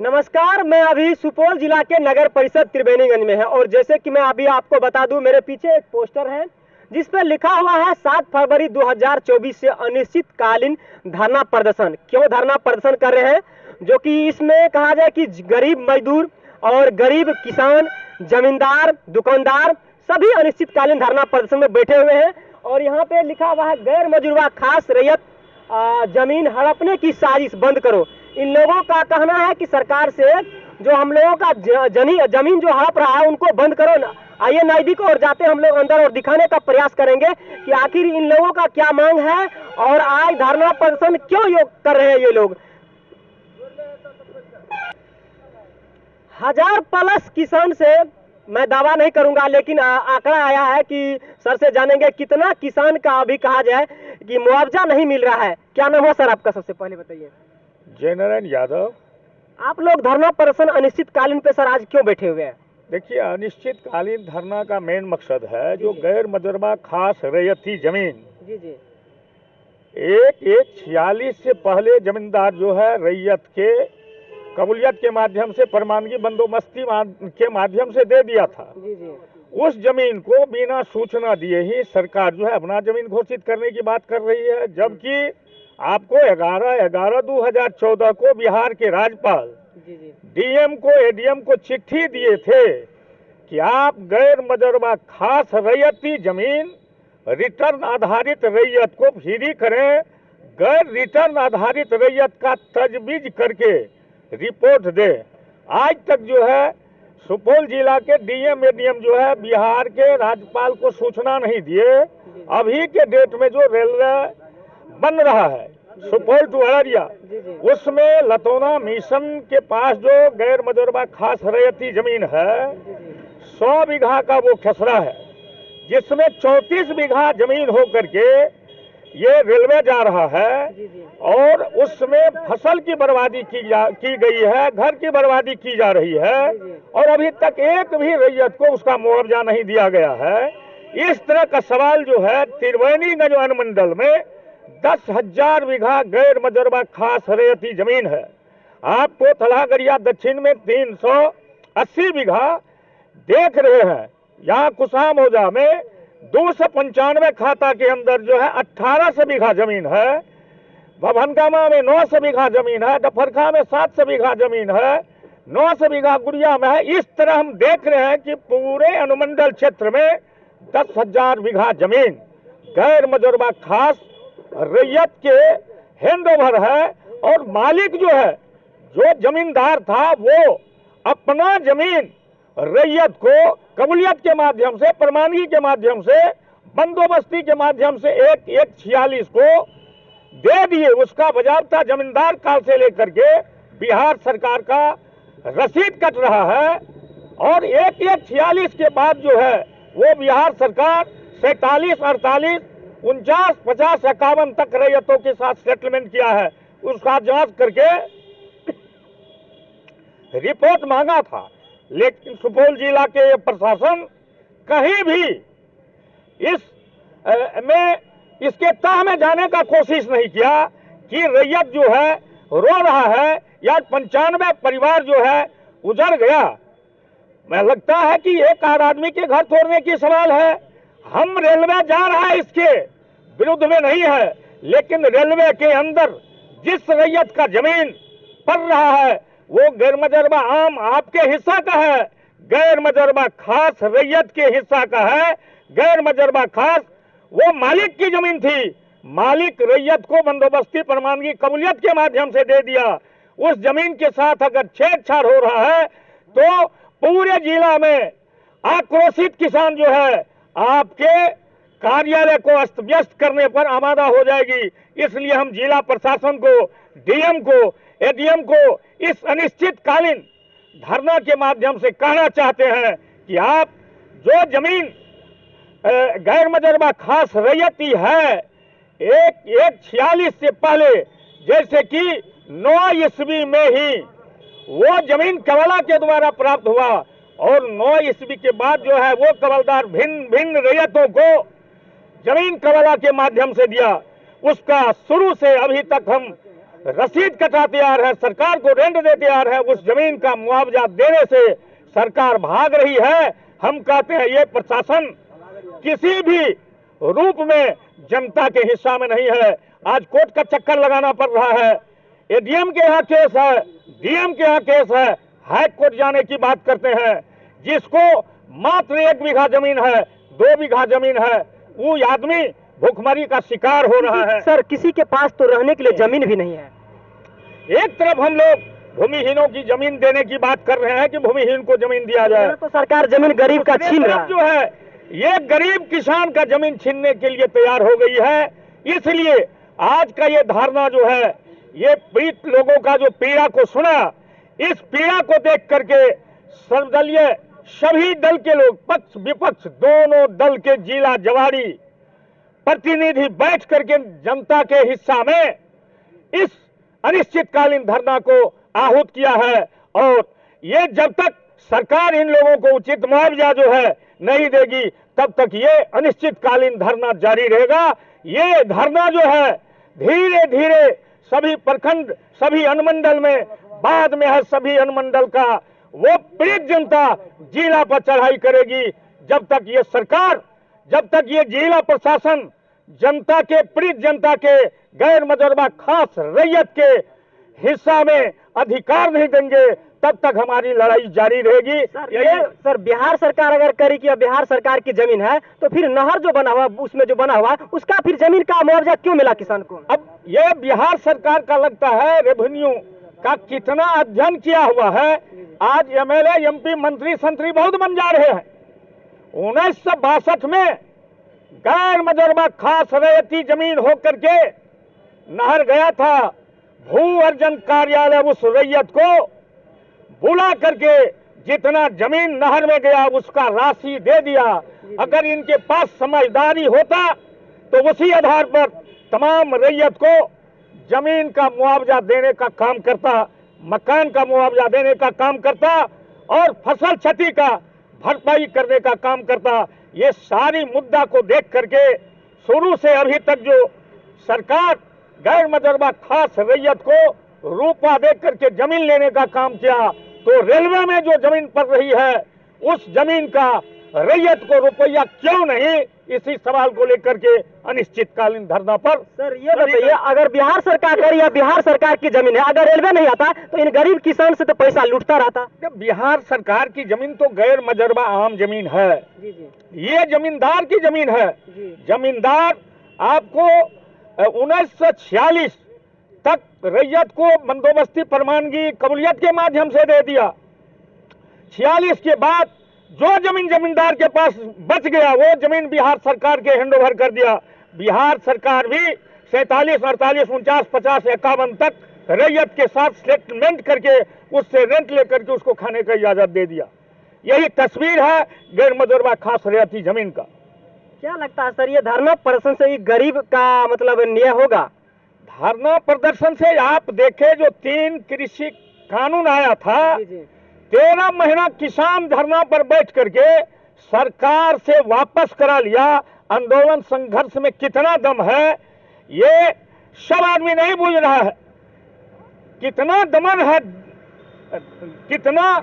नमस्कार। मैं अभी सुपौल जिला के नगर परिषद त्रिवेणीगंज में है और जैसे कि मैं अभी आपको बता दूं, मेरे पीछे एक पोस्टर है जिस पर लिखा हुआ है 7 फरवरी 2024 से अनिश्चितकालीन धरना प्रदर्शन। क्यों धरना प्रदर्शन कर रहे हैं? जो कि इसमें कहा जाए कि गरीब मजदूर और गरीब किसान, जमींदार, दुकानदार सभी अनिश्चितकालीन धरना प्रदर्शन में बैठे हुए हैं। और यहाँ पे लिखा हुआ है गैर मजरूबा खास रैयत जमीन हड़पने की साजिश बंद करो। इन लोगों का कहना है कि सरकार से जो हम लोगों का जमीन जो हड़प रहा है उनको बंद करो। आइए नजदीक और जाते हम लोग अंदर और दिखाने का प्रयास करेंगे कि आखिर इन लोगों का क्या मांग है और आज धरना प्रदर्शन क्यों कर रहे हैं ये लोग। 1000+ किसान से मैं दावा नहीं करूंगा, लेकिन आंकड़ा आया है कि सर से जानेंगे कितना किसान का अभी कहा जाए कि मुआवजा नहीं मिल रहा है। क्या नाम है सर आपका? सबसे पहले बताइए। जयनारायण यादव। आप लोग धरना प्रदर्शन अनिश्चितकालीन पे सर आज क्यों बैठे हुए हैं? देखिए, अनिश्चितकालीन धरना का मेन मकसद है जो गैर मजरूबा खास रैयती जमीन जी 1/46 से पहले जमींदार जो है रैयत के कबूलियत के माध्यम से परमानगी बंदोबस्ती के माध्यम से दे दिया था। जी उस जमीन को बिना सूचना दिए ही सरकार जो है अपना जमीन घोषित करने की बात कर रही है, जबकि आपको 11/11/2014 को बिहार के राज्यपाल डीएम को एडीएम को चिट्ठी दिए थे कि आप गैर मजरूबा खास रैयती जमीन रिटर्न आधारित रैयत को फ्री करें, गैर रिटर्न आधारित रैयत का तजवीज करके रिपोर्ट दे। आज तक जो है सुपौल जिला के डीएम एडीएम जो है बिहार के राज्यपाल को सूचना नहीं दिए। अभी के डेट में जो रेलवे बन रहा है सुपौल टू अररिया, उसमें लतौना मिशन के पास जो गैर मजरूबा खास रैयती जमीन है 100 बीघा का वो खसरा है, जिसमें 34 बीघा जमीन होकर के ये रेलवे जा रहा है और उसमें फसल की बर्बादी की गई है, घर की बर्बादी की जा रही है और अभी तक एक भी रैयत को उसका मुआवजा नहीं दिया गया है। इस तरह का सवाल जो है त्रिवेणीगंज अनुमंडल में 10,000 बीघा गैर मजरूबा खास रैयती जमीन है। आपको तलागड़िया दक्षिण में 380 बीघा देख रहे हैं। यहाँ कुशामोजा में 295 खाता के अंदर जो है 1800 बीघा जमीन है। भभनगामा में 900 बीघा जमीन है। डफरखा में 700 बीघा जमीन है। 900 बीघा गुड़िया में है। इस तरह हम देख रहे हैं कि पूरे अनुमंडल क्षेत्र में 10,000 बीघा जमीन गैर मजरूबा खास रैयत के हैंडओवर है और मालिक जो है, जो जमींदार था, वो अपना जमीन रैयत को कबूलियत के माध्यम से, परमानगी के माध्यम से, बंदोबस्ती के माध्यम से 1/46 को दे दिए। उसका बजाबता जमींदार काल से लेकर के बिहार सरकार का रसीद कट रहा है और 1/46 के बाद जो है वो बिहार सरकार 47, 48, 49, 50, 51 तक रैयतों के साथ सेटलमेंट किया है। उसका जांच करके रिपोर्ट मांगा था, लेकिन सुपौल जिला के प्रशासन कहीं भी इसके तह में जाने का कोशिश नहीं किया कि रैयत जो है रो रहा है या 95 परिवार जो है उजड़ गया। मैं लगता है कि एक आदमी के घर तोड़ने की सवाल है। हम रेलवे जा रहा है इसके विरुद्ध में नहीं है, लेकिन रेलवे के अंदर जिस रैयत का जमीन पड़ रहा है वो गैर मजरूबा आम आपके हिस्सा का है, गैर मजरूबा खास रैयत के हिस्सा का है। गैर मजरूबा खास वो मालिक की जमीन थी, मालिक रैयत को बंदोबस्ती परमानगी कबूलियत के माध्यम से दे दिया। उस जमीन के साथ अगर छेड़छाड़ हो रहा है तो पूरे जिला में आक्रोशित किसान जो है आपके कार्यालय को अस्त व्यस्त करने पर आमादा हो जाएगी। इसलिए हम जिला प्रशासन को, डीएम को, एडीएम को इस अनिश्चितकालीन धरना के माध्यम से कहना चाहते हैं कि आप जो जमीन गैर मजरूबा खास रैयती है 1/46 से पहले, जैसे कि 9 ईस्वी में ही वो जमीन कबला के द्वारा प्राप्त हुआ और 9 ईस्वी के बाद जो है वो कबलदार भिन्न भिन्न रैयतों को जमीन कबला के माध्यम से दिया। उसका शुरू से अभी तक हम रसीद कटा तैयार है, सरकार को रेंट दे तैयार है, उस जमीन का मुआवजा देने से सरकार भाग रही है। हम कहते हैं ये प्रशासन किसी भी रूप में जनता के हिस्सा में नहीं है। आज कोर्ट का चक्कर लगाना पड़ रहा है, एडीएम के यहाँ केस है, डीएम के यहाँ केस है, हाई कोर्ट जाने की बात करते हैं। जिसको मात्र 1 बीघा जमीन है, 2 बीघा जमीन है, वो आदमी भूखमरी का शिकार हो रहा है। सर किसी के पास तो रहने के लिए जमीन भी नहीं है। एक तरफ हम लोग भूमिहीनों की जमीन देने की बात कर रहे हैं कि भूमिहीन को जमीन दिया जाए, तो सरकार जमीन गरीब का छीन रहा है। जो है ये गरीब किसान का जमीन छीनने के लिए तैयार हो गई है। इसलिए आज का ये धारणा जो है, ये पीड़ित लोगों का जो पीड़ा को सुना, इस पीड़ा को देख करके सर्वदलीय सभी दल के लोग, पक्ष विपक्ष दोनों दल के जिला जवारी प्रतिनिधि बैठ करके जनता के हिस्सा में इस अनिश्चितकालीन धरना को आहूत किया है। और ये जब तक सरकार इन लोगों को उचित मुआवजा जो है नहीं देगी, तब तक ये अनिश्चितकालीन धरना जारी रहेगा। ये धरना जो है धीरे धीरे सभी प्रखंड, सभी अनुमंडल में, बाद में है सभी अनुमंडल का वो पीड़ित जनता जिला पर चढ़ाई करेगी। जब तक ये सरकार, जब तक ये जिला प्रशासन जनता के, पीड़ित जनता के, गैर मुजर्बा खास रैयत के हिस्सा में अधिकार नहीं देंगे, तब तक हमारी लड़ाई जारी रहेगी। सर बिहार सरकार अगर करी कि बिहार सरकार की जमीन है, तो फिर नहर जो बना हुआ, उसमें जो बना हुआ, उसका फिर जमीन का मुआवजा क्यों मिला किसान को? अब ये बिहार सरकार का लगता है रेवेन्यू का कितना अध्ययन किया हुआ है। आज एमएलए, एमपी, मंत्री, संतरी बहुत बन जा रहे हैं। 1962 में गैर मुजर्बा खास रैयती जमीन होकर के नहर गया था, भू अर्जन कार्यालय उस रैयत को बुला करके जितना जमीन नहर में गया उसका राशि दे दिया। अगर इनके पास समझदारी होता तो उसी आधार पर तमाम रैयत को जमीन का मुआवजा देने का काम करता, मकान का मुआवजा देने का काम करता और फसल क्षति का भरपाई करने का काम करता। ये सारी मुद्दा को देख करके शुरू से अभी तक जो सरकार गैर मुजर्बा खास रैयत को रुपया दे करके जमीन लेने का काम किया, तो रेलवे में जो जमीन पड़ रही है उस जमीन का रैयत को रुपया क्यों नहीं, इसी सवाल को लेकर के अनिश्चितकालीन धरना पर। सर ये बताइए, अगर बिहार सरकार कर या बिहार सरकार की जमीन है, अगर रेलवे नहीं आता तो इन गरीब किसान से तो पैसा लूटता रहता। बिहार सरकार की जमीन तो गैर मुजर्बा आम जमीन है। ये जमींदार की जमीन है। जमींदार आपको 1946 तक रैयत को बंदोबस्ती प्रमाणगी कबूलियत के माध्यम से दे दिया। 46 के बाद जो जमीन जमींदार के पास बच गया वो जमीन बिहार सरकार के हैंडओवर कर दिया। बिहार सरकार भी 47, 48, 49, 50, 51 तक रैयत के साथ सेटलमेंट करके उससे रेंट लेकर के उसको खाने का इजाजत दे दिया। यही तस्वीर है गैर मुजर्बा खास रैयती जमीन का। क्या लगता है सर, ये धरना प्रदर्शन से ही गरीब का मतलब न्याय होगा? धरना प्रदर्शन से आप देखें, जो 3 कृषि कानून आया था, 13 महीना किसान धरना पर बैठ करके सरकार से वापस करा लिया। आंदोलन संघर्ष में कितना दम है ये सब आदमी नहीं बूझ रहा है। कितना दमन है, कितना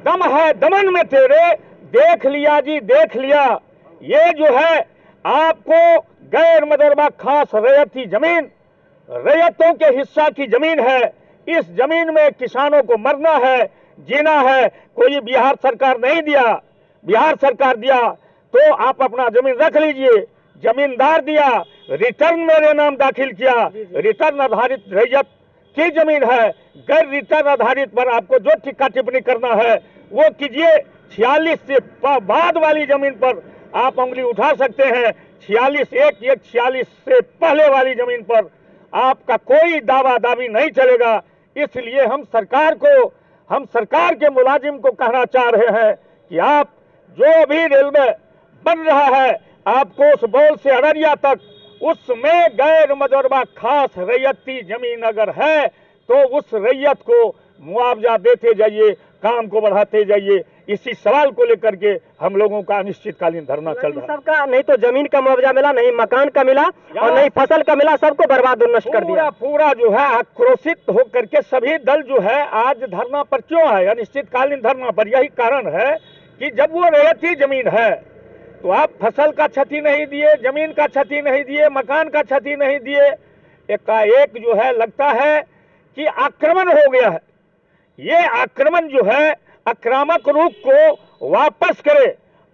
दम है दमन में तेरे, देख लिया जी देख लिया। ये जो है आपको गैर मुजर्बा खास रैयती जमीन, रैयतों के हिस्सा की जमीन है। इस जमीन में किसानों को मरना है, जीना है। कोई बिहार सरकार नहीं दिया, बिहार सरकार दिया तो आप अपना जमीन रख लीजिए। जमींदार दिया, रिटर्न मेरे नाम दाखिल किया, रिटर्न आधारित रैयत की जमीन है। गैर रिटर्न आधारित पर आपको जो टिक्का टिप्पणी करना है वो कीजिए। 46 से बाद वाली जमीन पर आप उंगली उठा सकते हैं। 46 से पहले वाली जमीन पर आपका कोई दावा दावी नहीं चलेगा। इसलिए हम सरकार के मुलाजिम को कहना चाह रहे हैं कि आप जो भी रेलवे बन रहा है, आपको उस बौल से अररिया तक उसमें गैर मुजर्बा खास रैयती जमीन अगर है तो उस रैयत को मुआवजा देते जाइए। काम को बढ़ाते जाइए। इसी सवाल को लेकर के हम लोगों का अनिश्चितकालीन धरना चल रहा है। सबका नहीं तो जमीन का मुआवजा मिला, नहीं मकान का मिला और नहीं फसल का मिला, सबको बर्बाद और नष्ट कर दिया। पूरा जो है आक्रोशित होकर के सभी दल जो है आज धरना पर क्यों है, अनिश्चितकालीन धरना पर? यही कारण है कि जब वो रैयती जमीन है तो आप फसल का क्षति नहीं दिए, जमीन का क्षति नहीं दिए, मकान का क्षति नहीं दिए, एकाएक जो है लगता है कि आक्रमण हो गया है। ये आक्रमण जो है आक्रामक रूप को वापस करे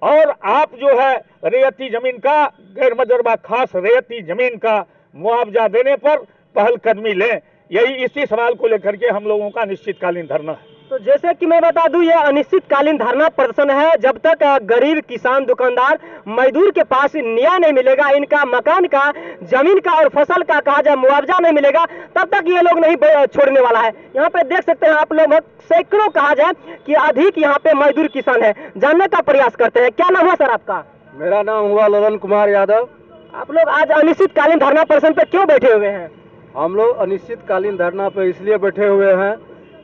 और आप जो है रैयती जमीन का, गैर मजरूबा खास रैयती जमीन का मुआवजा देने पर पहलकदमी लें। यही इसी सवाल को लेकर के हम लोगों का अनिश्चितकालीन धरना है। तो जैसे कि मैं बता दूं, यह अनिश्चितकालीन धरना प्रदर्शन है जब तक गरीब किसान, दुकानदार, मजदूर के पास न्याय नहीं मिलेगा, इनका मकान का, जमीन का और फसल का कहा जाए मुआवजा नहीं मिलेगा, तब तक ये लोग नहीं छोड़ने वाला है। यहाँ पे देख सकते हैं आप लोग, सैकड़ों कहा जाए कि अधिक यहाँ पे मजदूर किसान है। जानने का प्रयास करते हैं। क्या नाम हुआ सर आपका? मेरा नाम हुआ ललन कुमार यादव। आप लोग आज अनिश्चितकालीन धरना प्रदर्शन पे क्यों बैठे हुए हैं? हम लोग अनिश्चितकालीन धरना पे इसलिए बैठे हुए हैं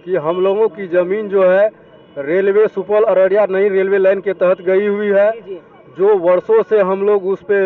कि हम लोगों की जमीन जो है रेलवे सुपौल अररिया नई रेलवे लाइन के तहत गई हुई है, जो वर्षों से हम लोग उस पे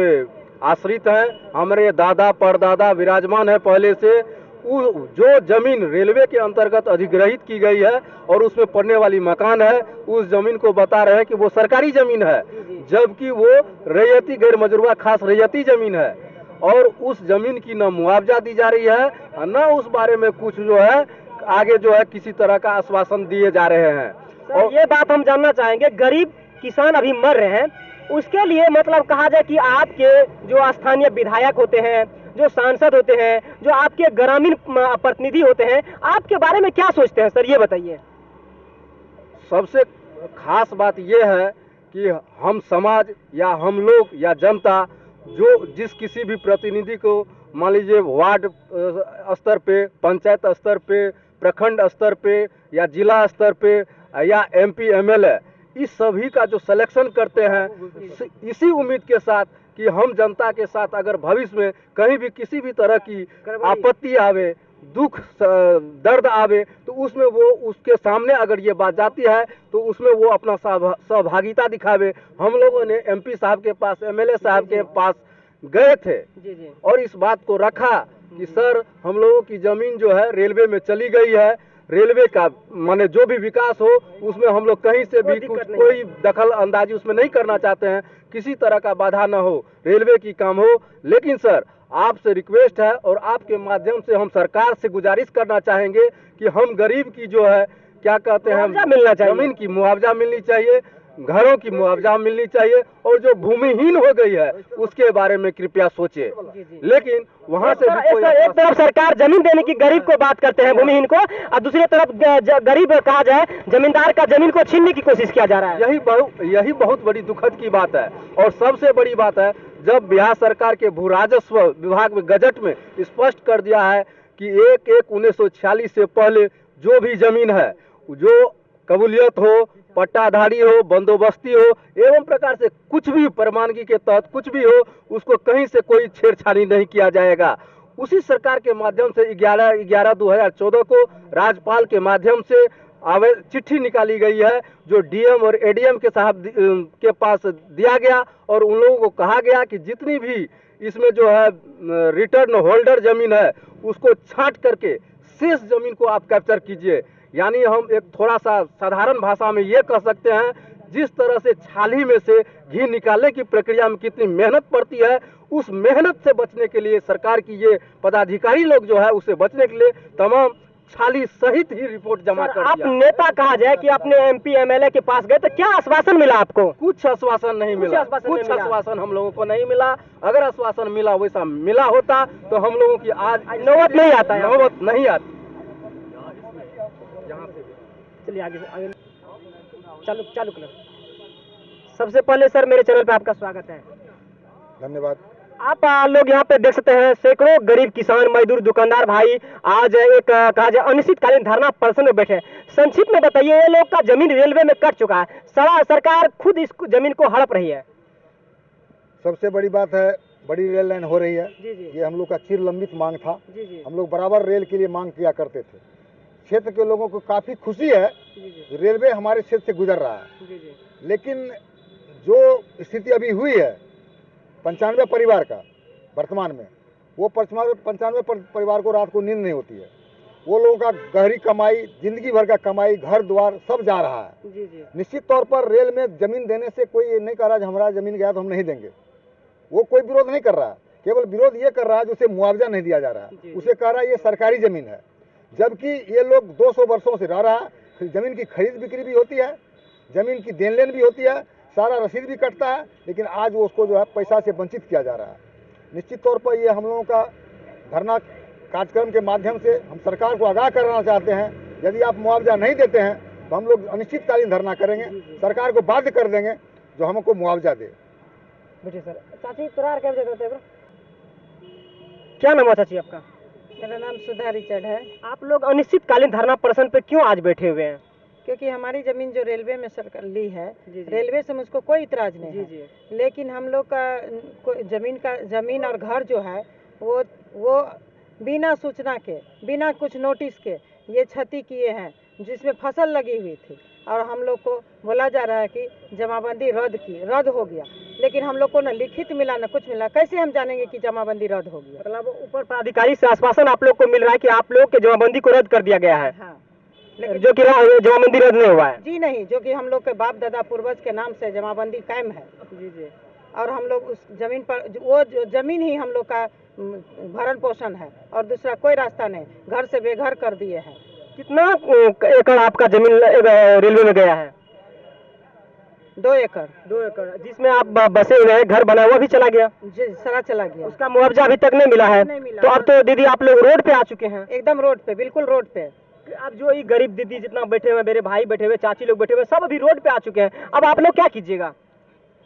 आश्रित हैं। हमारे दादा परदादा विराजमान है पहले से। जो जमीन रेलवे के अंतर्गत अधिग्रहित की गई है और उसमें पड़ने वाली मकान है, उस जमीन को बता रहे हैं कि वो सरकारी जमीन है, जबकि वो रैयती गैर मजरूबा खास रैयती जमीन है और उस जमीन की न मुआवजा दी जा रही है, न उस बारे में कुछ जो है आगे जो है किसी तरह का आश्वासन दिए जा रहे हैं। और ये बात हम जानना चाहेंगे, गरीब किसान अभी मर रहे हैं, उसके लिए मतलब कहा जाए कि आपके जो स्थानीय विधायक होते हैं, जो सांसद होते हैं, जो आपके ग्रामीण प्रतिनिधि होते हैं, आपके बारे में क्या सोचते हैं सर, ये बताइए। सबसे खास बात यह है कि हम समाज या हम लोग या जनता जो जिस किसी भी प्रतिनिधि को मान लीजिए वार्ड स्तर पे, पंचायत स्तर पे, प्रखंड स्तर पे या जिला स्तर पे या एमपी एमएलए, इस सभी का जो सिलेक्शन करते हैं, इसी उम्मीद के साथ कि हम जनता के साथ अगर भविष्य में कहीं भी किसी भी तरह की आपत्ति आवे, दुख दर्द आवे, तो उसमें वो उसके सामने अगर ये बात जाती है तो उसमें वो अपना सहभागिता दिखावे। हम लोगों ने एमपी साहब के पास, एमएलए साहब के पास गए थे और इस बात को रखा कि सर हम लोगों की जमीन जो है रेलवे में चली गई है, रेलवे का माने जो भी विकास हो उसमें हम लोग कहीं से भी कोई दखल अंदाजी उसमें नहीं करना चाहते हैं, किसी तरह का बाधा ना हो, रेलवे की काम हो। लेकिन सर आपसे रिक्वेस्ट है और आपके माध्यम से हम सरकार से गुजारिश करना चाहेंगे कि हम गरीब की जो है क्या कहते हैं मिलना चाहिए, जमीन की मुआवजा मिलनी चाहिए, घरों की मुआवजा मिलनी चाहिए और जो भूमिहीन हो गई है उसके बारे में कृपया सोचे। लेकिन वहाँ से एक तरफ सरकार जमीन देने की गरीब को बात करते हैं, भूमिहीन को, और दूसरी तरफ गरीब कहा जाए जमींदार का जमीन को छीनने की कोशिश किया जा रहा है। यही बहुत बड़ी दुखद की बात है। और सबसे बड़ी बात है, जब बिहार सरकार के भू राजस्व विभाग में गजट में स्पष्ट कर दिया है कि 1/1/1946 से पहले जो भी जमीन है, जो कबूलियत हो, पट्टाधारी हो, बंदोबस्ती हो, एवं प्रकार से कुछ भी प्रमाणगी के तहत कुछ भी हो, उसको कहीं से कोई छेड़छाड़ी नहीं किया जाएगा। उसी सरकार के माध्यम से 11/11/2014 को राज्यपाल के माध्यम से चिट्ठी निकाली गई है, जो डीएम और एडीएम के साहब के पास दिया गया और उन लोगों को कहा गया कि जितनी भी इसमें जो है रिटर्न होल्डर जमीन है उसको छांट करके शेष जमीन को आप कैप्चर कीजिए। यानी हम एक थोड़ा सा साधारण भाषा में ये कह सकते हैं, जिस तरह से छाली में से घी निकालने की प्रक्रिया में कितनी मेहनत पड़ती है, उस मेहनत से बचने के लिए सरकार की ये पदाधिकारी लोग जो है उससे बचने के लिए तमाम छाली सहित ही रिपोर्ट जमा कर दिया। आप नेता कहा जाए कि अपने एमपी एमएलए के पास गए तो क्या आश्वासन मिला आपको? कुछ आश्वासन नहीं मिला, कुछ आश्वासन हम लोगों को नहीं मिला। अगर आश्वासन मिला वैसा मिला होता तो हम लोगों की आज नौबत नहीं आता, नौबत नहीं आती। चलिए आगे चालू कर। सबसे पहले सर मेरे चैनल पे आपका स्वागत है। धन्यवाद। आप लोग यहाँ पे देख सकते हैं सैकड़ों गरीब किसान, मजदूर, दुकानदार भाई आज एक कहा जाए अनिश्चितकालीन धरना प्रदर्शन में बैठे। संक्षिप्त में बताइए, ये लोग का जमीन रेलवे में कट चुका है, सरकार खुद इस जमीन को हड़प रही है। सबसे बड़ी बात है, बड़ी रेल लाइन हो रही है। जी। ये हम लोग का चिर लंबित मांग था। जी। हम लोग बराबर रेल के लिए मांग किया करते थे। क्षेत्र के लोगों को काफ़ी खुशी है, रेलवे हमारे क्षेत्र से गुजर रहा है। लेकिन जो स्थिति अभी हुई है 95 परिवार का वर्तमान में, वो 95 परिवार को रात को नींद नहीं होती है। वो लोगों का गहरी कमाई, जिंदगी भर का कमाई, घर द्वार सब जा रहा है। निश्चित तौर पर रेल में जमीन देने से कोई ये नहीं कह रहा हमारा जमीन गया तो हम नहीं देंगे, वो कोई विरोध नहीं कर रहा है। केवल विरोध ये कर रहा है जो उसे मुआवजा नहीं दिया जा रहा है, उसे कह रहा है ये सरकारी जमीन है। जबकि ये लोग 200 वर्षों से रह रहा है, जमीन की खरीद बिक्री भी होती है, जमीन की देन लेन भी होती है, सारा रसीद भी कटता है, लेकिन आज वो उसको जो है पैसा से वंचित किया जा रहा है। निश्चित तौर पर ये हम लोगों का धरना कार्यक्रम के माध्यम से हम सरकार को आगाह करना चाहते हैं, यदि आप मुआवजा नहीं देते हैं तो हम लोग अनिश्चितकालीन धरना करेंगे, सरकार को बाध्य कर देंगे जो हमको मुआवजा दे। बेटे सर, चाची तुरार क्या देते हैं? क्या नाम है चाची आपका? मेरा नाम सुधा रिचर्ड है। आप लोग अनिश्चितकालीन धरना प्रदर्शन पे क्यों आज बैठे हुए हैं? क्योंकि हमारी जमीन जो रेलवे में सरकार ली है, रेलवे से मुझको कोई इतराज नहीं है, लेकिन हम लोग का जमीन और घर जो है वो बिना सूचना के, बिना कुछ नोटिस के ये क्षति किए हैं, जिसमें फसल लगी हुई थी। और हम लोग को बोला जा रहा है कि जमाबंदी रद्द हो गया, लेकिन हम लोग को न लिखित मिला न कुछ मिला। कैसे हम जानेंगे कि जमाबंदी रद्द हो गया? मतलब ऊपर पदाधिकारी से आश्वासन आप लोग को मिल रहा है कि आप लोग के जमाबंदी को रद्द कर दिया गया है। हाँ, जो कि जमाबंदी रद्द नहीं हुआ है। जी नहीं, जो कि हम लोग के बाप दादा पूर्वज के नाम से जमाबंदी कायम है। जी। और हम लोग उस जमीन पर, वो जमीन ही हम लोग का भरण पोषण है, और दूसरा कोई रास्ता नहीं। घर से बेघर कर दिए हैं। कितना एकड़ आपका जमीन रेलवे में गया है? 2 एकड़। 2 एकड़, जिसमें आप बसे हुए हैं, घर बना हुआ भी चला गया? जी, सारा चला गया। उसका मुआवजा अभी तक नहीं मिला है? नहीं मिला। तो अब तो दीदी आप लोग रोड पे आ चुके हैं। एकदम रोड पे, बिल्कुल रोड पे। अब जो ये गरीब दीदी जितना बैठे हुए, मेरे भाई बैठे हुए, चाची लोग बैठे हुए, सब अभी रोड पे आ चुके हैं। अब आप लोग क्या कीजिएगा?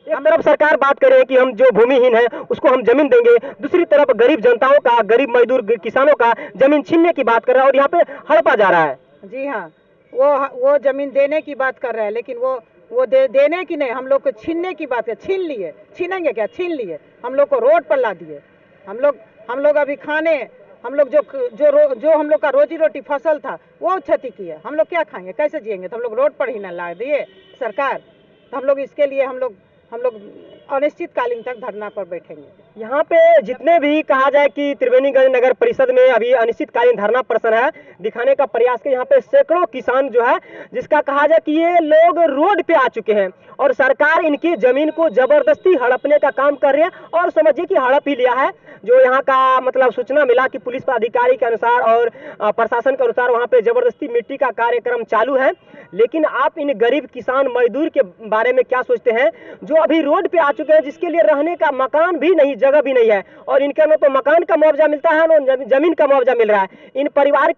एक तरफ सरकार बात करे है कि हम जो भूमिहीन है उसको हम जमीन देंगे, दूसरी तरफ गरीब जनताओं का, गरीब मजदूर किसानों का जमीन छीनने की बात कर रहा है, और यहाँ पे हड़पा जा रहा है। जी हाँ, वो जमीन देने की बात कर रहा है, लेकिन वो देने की नहीं, हम लोग को छीनने की बात है। छीन लिए, छीनेंगे क्या? छीन लिए, हम लोग को रोड पर ला दिए। हम लोग अभी खाने, हम लोग जो हम लोग का रोजी रोटी फसल था वो क्षति किए। हम लोग क्या खाएंगे, कैसे जिएंगे? तो हम लोग रोड पर ही ना ला दिए सरकार। तो हम लोग इसके लिए हम लोग अनिश्चितकालीन तक धरना पर बैठेंगे। यहाँ पे जितने भी कहा जाए कि त्रिवेणीगंज नगर परिषद में अभी अनिश्चितकालीन धरना प्रदर्शन है, दिखाने का प्रयास के यहाँ पे सैकड़ों किसान जो है, जिसका कहा जाए कि ये लोग रोड पे आ चुके हैं और सरकार इनकी जमीन को जबरदस्ती हड़पने का काम कर रही है। और समझिए कि हड़प ही लिया है। जो यहाँ का मतलब सूचना मिला कि पुलिस पदाधिकारी के अनुसार और प्रशासन के अनुसार वहाँ पे जबरदस्ती मिट्टी का कार्यक्रम चालू है। लेकिन आप इन गरीब किसान मजदूर के बारे में क्या सोचते हैं जो अभी रोड पे आ चुके हैं, जिसके लिए रहने का मकान भी नहीं, जगह भी नहीं है, और इनके न तो मकान का मुआवजा मिलता है, न जमीन का मुआवजा मिल रहा है। इन परिवार के